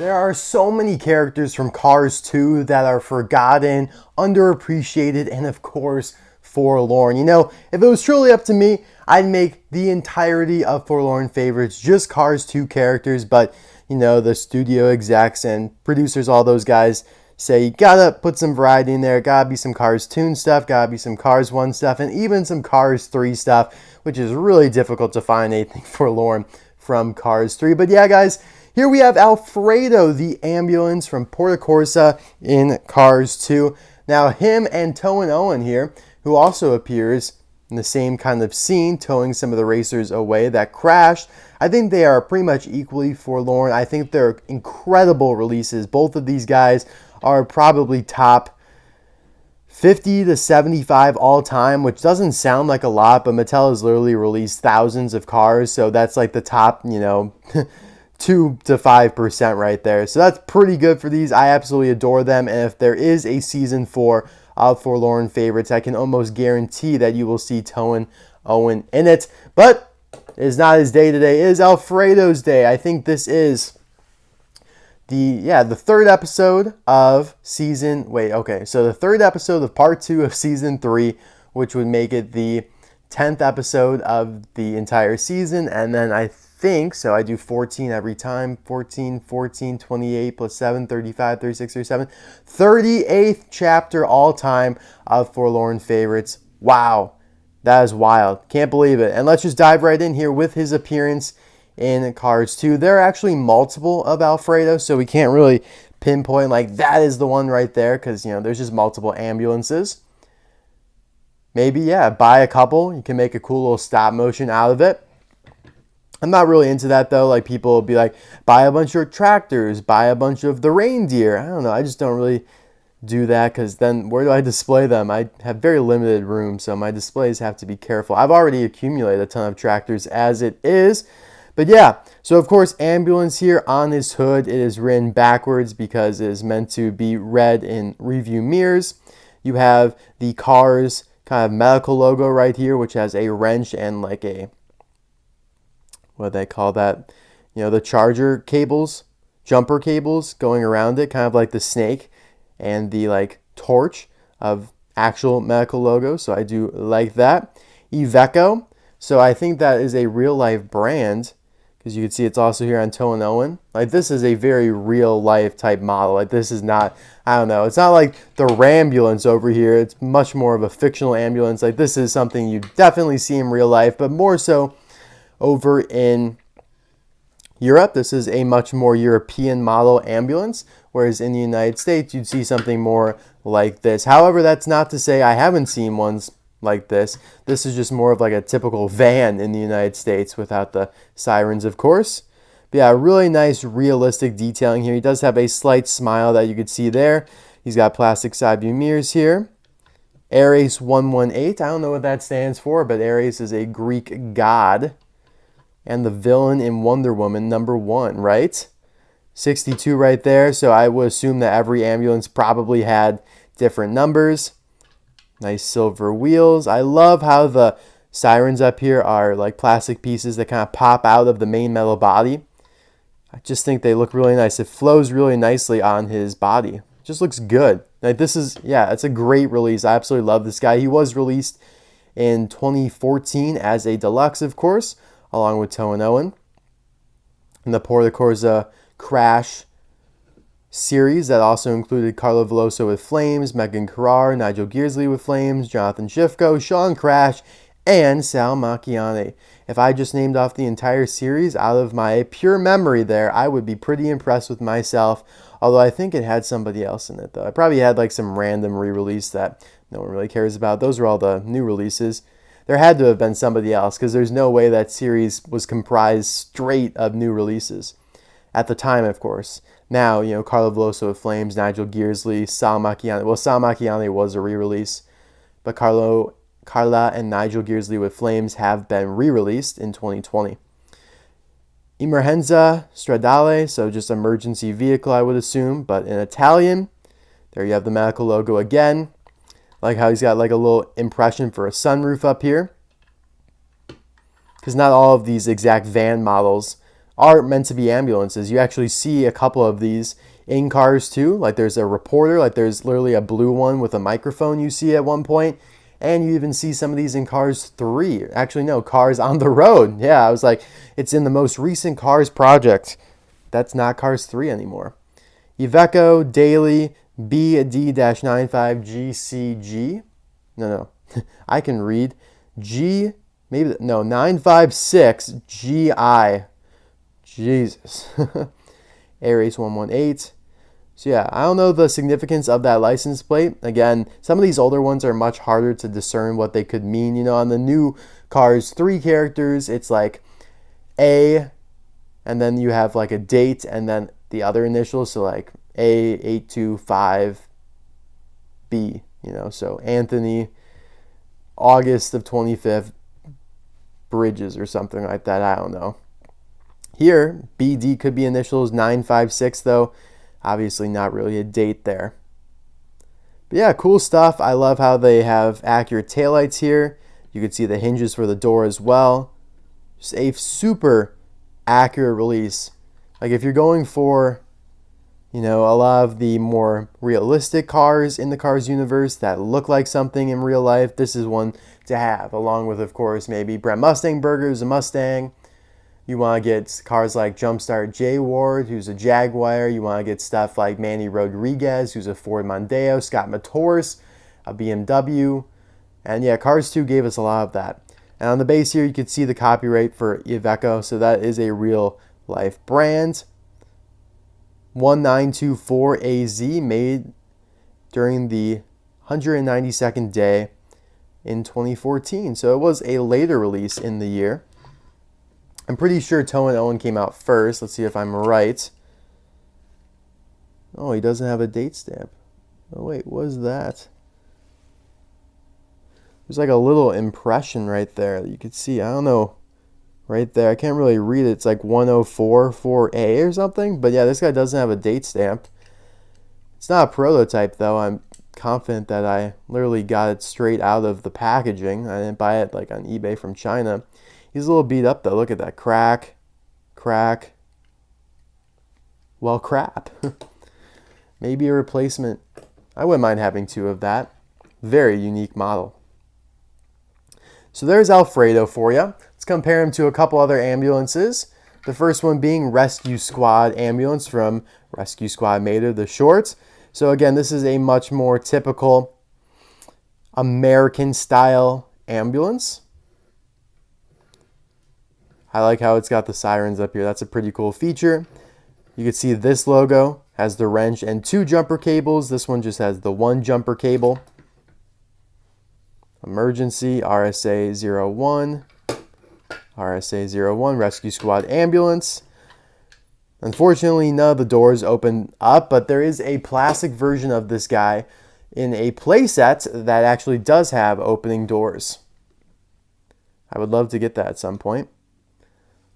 There are so many characters from Cars 2 that are forgotten, underappreciated, and of course, forlorn. You know, if it was truly up to me, I'd make the entirety of Forlorn Favorites just Cars 2 characters, but, you know, the studio execs and producers, all those guys, say you gotta put some variety in there, gotta be some Cars 2 stuff, gotta be some Cars 1 stuff, and even some Cars 3 stuff, which is really difficult to find anything forlorn from Cars 3. But yeah, guys, here we have Alfredo, the ambulance from Porto Corsa in Cars 2. Now, him and Tobu Owen here, who also appears in the same kind of scene, towing some of the racers away that crashed. I think they are pretty much equally forlorn. I think they're incredible releases. Both of these guys are probably top 50 to 75 all time, which doesn't sound like a lot, but Mattel has literally released thousands of cars, so that's like the top, 2 to 5% right there. So that's pretty good for these. I absolutely adore them, and if there is a season 4 of Forlorn Favorites, I can almost guarantee that you will see Tobu Owen in it. But it is not his day today. It is Alfredo's day. I think this is the third episode of the third episode of part 2 of season 3, which would make it the 10th episode of the entire season. And then I do 14 every time. 14, 28 plus 7, 35, 36, 37. 38th chapter all time of Forlorn Favorites. Wow, that is wild. Can't believe it. And let's just dive right in here with his appearance in Cars 2. There are actually multiple of Alfredo, so we can't really pinpoint like that is the one right there, because there's just multiple ambulances. Maybe, buy a couple. You can make a cool little stop motion out of it. I'm not really into that though. Like, people will be like, buy a bunch of tractors, buy a bunch of the reindeer. I don't know. I just don't really do that, because then where do I display them? I have very limited room, so my displays have to be careful. I've already accumulated a ton of tractors as it is. But yeah, so of course, ambulance here on his hood. It is written backwards because it is meant to be read in review mirrors. You have the Cars kind of medical logo right here, which has a wrench and like a, what do they call that? The charger cables, jumper cables going around it, kind of like the snake, and the like torch of actual medical logo. So I do like that. Iveco. So I think that is a real life brand, because you can see it's also here on Tobu Owen. Like, this is a very real life type model. Like, this is not, I don't know, it's not like the Rambulance over here. It's much more of a fictional ambulance. Like, this is something you definitely see in real life, but more so over in Europe. This is a much more European model ambulance, whereas in the United States, you'd see something more like this. However, that's not to say I haven't seen ones like this. This is just more of like a typical van in the United States without the sirens, of course. But yeah, really nice realistic detailing here. He does have a slight smile that you could see there. He's got plastic side view mirrors here. Ares 118. I don't know what that stands for, but Ares is a Greek god. And the villain in Wonder Woman #1, right? 62 right there. So I would assume that every ambulance probably had different numbers. Nice silver wheels. I love how the sirens up here are like plastic pieces that kind of pop out of the main metal body. I just think they look really nice. It flows really nicely on his body. It just looks good. Like, this is, it's a great release. I absolutely love this guy. He was released in 2014 as a deluxe, of course, along with Tobu Owen. And the Porto Corsa Crash series that also included Carlo Veloso with Flames, Megan Carrar, Nigel Gearsley with Flames, Jonathan Schiffko, Sean Crash, and Sal Macchiani. If I just named off the entire series out of my pure memory there, I would be pretty impressed with myself, although I think it had somebody else in it though. I probably had like some random re-release that no one really cares about. Those are all the new releases. There had to have been somebody else, because there's no way that series was comprised straight of new releases. At the time, of course. Now, Carlo Veloso with Flames, Nigel Gearsley, Sal Macchiani. Well, Sal Macchiani was a re-release, but Carla and Nigel Gearsley with Flames have been re-released in 2020. Emergenza Stradale, so just emergency vehicle, I would assume, but in Italian. There you have the medical logo again. Like how he's got like a little impression for a sunroof up here, because not all of these exact van models are meant to be ambulances. You actually see a couple of these in Cars 2. Like there's a reporter, like there's literally a blue one with a microphone you see at one point. And you even see some of these in Cars 3. Actually, no, Cars on the Road. Yeah, I was like, it's in the most recent Cars project. That's not Cars 3 anymore. Iveco Daily BD-95GCG. No. I can read. G, maybe, no, 956GI. Jesus. Air-Ace 118. So yeah, I don't know the significance of that license plate. Again, some of these older ones are much harder to discern what they could mean. You know, on the new Cars 3 characters, it's like A, and then you have like a date, and then the other initials, so like A825B, you know, so Anthony, August of 25th, Bridges or something like that, I don't know. Here, BD could be initials, 956 though. Obviously not really a date there. But yeah, cool stuff. I love how they have accurate taillights here. You can see the hinges for the door as well. Just a super accurate release. Like if you're going for, you know, a lot of the more realistic cars in the Cars universe that look like something in real life, this is one to have. Along with, of course, maybe Brent Mustangburger's a Mustang. You want to get cars like Jumpstart J. Ward, who's a Jaguar. You want to get stuff like Manny Rodriguez, who's a Ford Mondeo. Scott Motors, a BMW. And yeah, Cars 2 gave us a lot of that. And on the base here, you can see the copyright for Iveco. So that is a real life brand. 1924AZ, made during the 192nd day in 2014. So it was a later release in the year. I'm pretty sure Toe and Owen came out first. Let's see if I'm right. Oh, he doesn't have a date stamp. Oh, wait, what is that? There's like a little impression right there that you could see. I don't know. Right there. I can't really read it. It's like 104-4A or something. But yeah, this guy doesn't have a date stamp. It's not a prototype, though. I'm confident that I literally got it straight out of the packaging. I didn't buy it like on eBay from China. He's a little beat up though. Look at that. Crack. Well, crap. Maybe a replacement. I wouldn't mind having two of that. Very unique model. So there's Alfredo for you. Let's compare him to a couple other ambulances. The first one being Rescue Squad ambulance from Rescue Squad Mater, the shorts. So again, this is a much more typical American style ambulance. I like how it's got the sirens up here. That's a pretty cool feature. You can see this logo has the wrench and two jumper cables. This one just has the one jumper cable. Emergency, RSA 01. RSA 01, Rescue Squad ambulance. Unfortunately, none of the doors open up, but there is a plastic version of this guy in a playset that actually does have opening doors. I would love to get that at some point.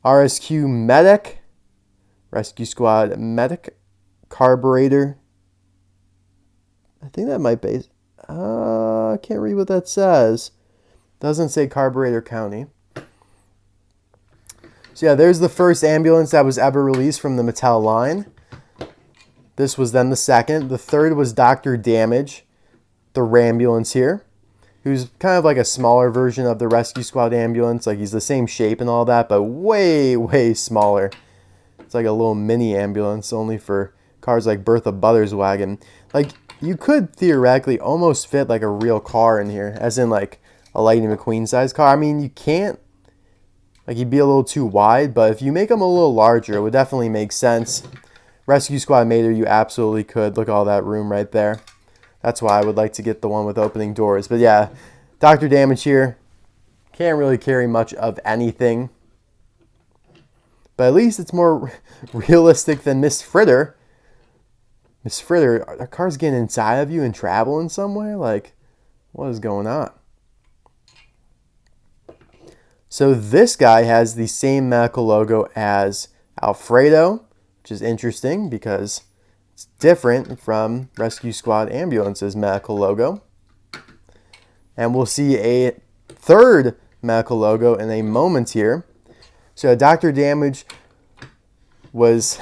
RSQ Medic, Rescue Squad Medic, carburetor. I think that might be, I can't read what that says. Doesn't say carburetor county. So yeah, there's the first ambulance that was ever released from the Mattel line. This was then the second. The third was Dr. Damage, the Rambulance here, who's kind of like a smaller version of the Rescue Squad ambulance. Like he's the same shape and all that, but way, way smaller. It's like a little mini ambulance only for cars like Bertha Butters' wagon. Like you could theoretically almost fit like a real car in here, as in like a Lightning McQueen size car. I mean, you can't, like he'd be a little too wide, but if you make him a little larger, it would definitely make sense. Rescue Squad Mater, you absolutely could. Look at all that room right there. That's why I would like to get the one with opening doors. But yeah, Dr. Damage here. Can't really carry much of anything. But at least it's more realistic than Miss Fritter. Miss Fritter, are cars getting inside of you and traveling somewhere? Like, what is going on? So this guy has the same medical logo as Alfredo, which is interesting because it's different from Rescue Squad Ambulance's medical logo. And we'll see a third medical logo in a moment here. So Dr. Damage was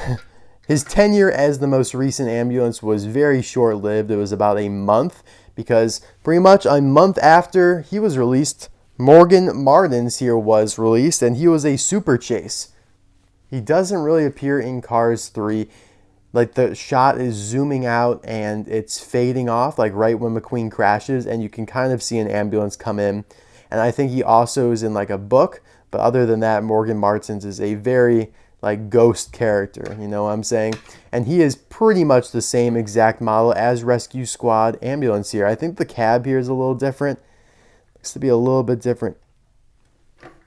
his tenure as the most recent ambulance was very short-lived. It was about a month, because pretty much a month after he was released, Morgan Martin's here was released, and he was a super chase. He doesn't really appear in Cars 3. Like, the shot is zooming out and it's fading off, like right when McQueen crashes, and you can kind of see an ambulance come in. And I think he also is in like a book, but other than that, Morgan Martins is a very like ghost character, you know what I'm saying? And he is pretty much the same exact model as Rescue Squad ambulance here. I think the cab here is a little different. Looks to be a little bit different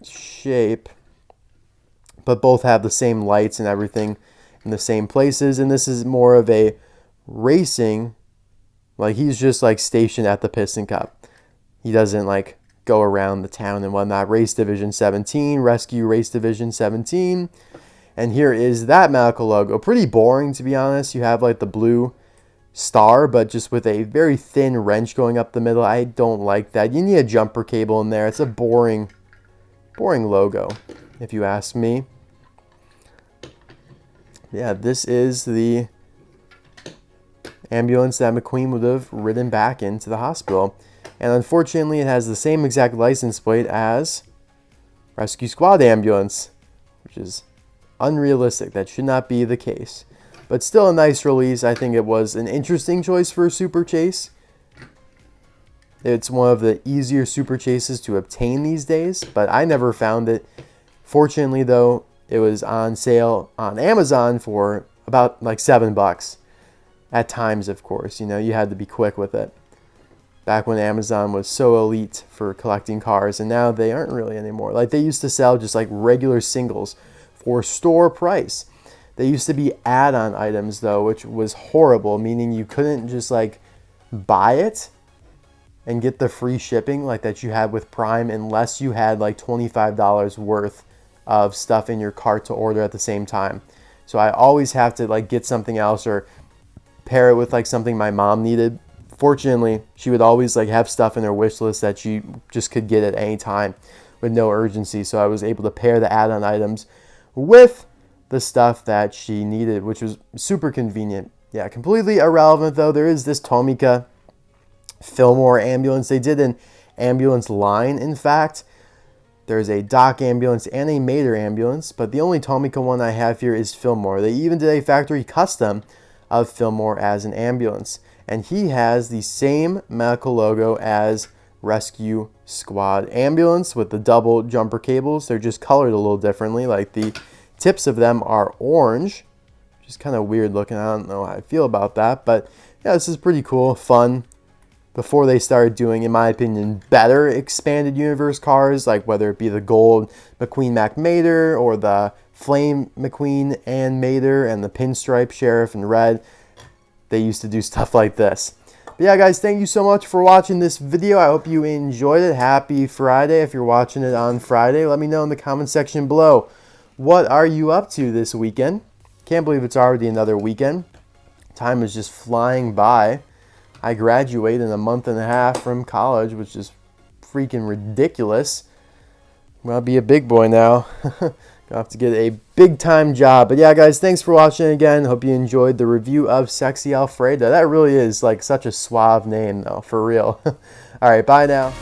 shape, but both have the same lights and everything in the same places. And this is more of a racing, like he's just like stationed at the Piston Cup. He doesn't like go around the town and whatnot. Race Division 17, Rescue Race Division 17. And here is that medical logo. Pretty boring, to be honest. You have like the blue star, but just with a very thin wrench going up the middle. I don't like that. You need a jumper cable in there. It's a boring logo, if you ask me. Yeah, this is the ambulance that McQueen would have ridden back into the hospital. And unfortunately, it has the same exact license plate as Rescue Squad ambulance, which is unrealistic. That should not be the case. But still a nice release. I think it was an interesting choice for a super chase. It's one of the easier super chases to obtain these days, but I never found it. Fortunately, though, it was on sale on Amazon for about like $7. At times, of course. You know, you had to be quick with it. Back when Amazon was so elite for collecting cars, and now they aren't really anymore. Like, they used to sell just like regular singles for store price. They used to be add-on items, though, which was horrible, meaning you couldn't just like buy it and get the free shipping like that you had with Prime unless you had like $25 worth of stuff in your cart to order at the same time. So I always have to like get something else or pair it with like something my mom needed. Fortunately, she would always like have stuff in her wish list that she just could get at any time with no urgency. So I was able to pair the add-on items with the stuff that she needed, which was super convenient. Yeah, completely irrelevant though. There is this Tomica Fillmore ambulance. They did an ambulance line, in fact. There's a Doc ambulance and a Mater ambulance, but the only Tomica one I have here is Fillmore. They even did a factory custom of Fillmore as an ambulance. And he has the same medical logo as Rescue Squad ambulance with the double jumper cables. They're just colored a little differently. Like the tips of them are orange, which is kind of weird looking. I don't know how I feel about that, but yeah, this is pretty cool, fun. Before they started doing, in my opinion, better expanded universe cars, like whether it be the gold McQueen Mac Mater or the flame McQueen and Mater and the pinstripe Sheriff and red, they used to do stuff like this. But yeah, guys, thank you so much for watching this video. I hope you enjoyed it. Happy Friday. If you're watching it on Friday, let me know in the comment section below. What are you up to this weekend? Can't believe it's already another weekend. Time is just flying by. I graduate in a month and a half from college, which is freaking ridiculous. I'm gonna be a big boy now. Gonna have to get a big time job. But yeah, guys, thanks for watching again. Hope you enjoyed the review of Sexy Alfredo. That really is like such a suave name, though, for real. All right, bye now.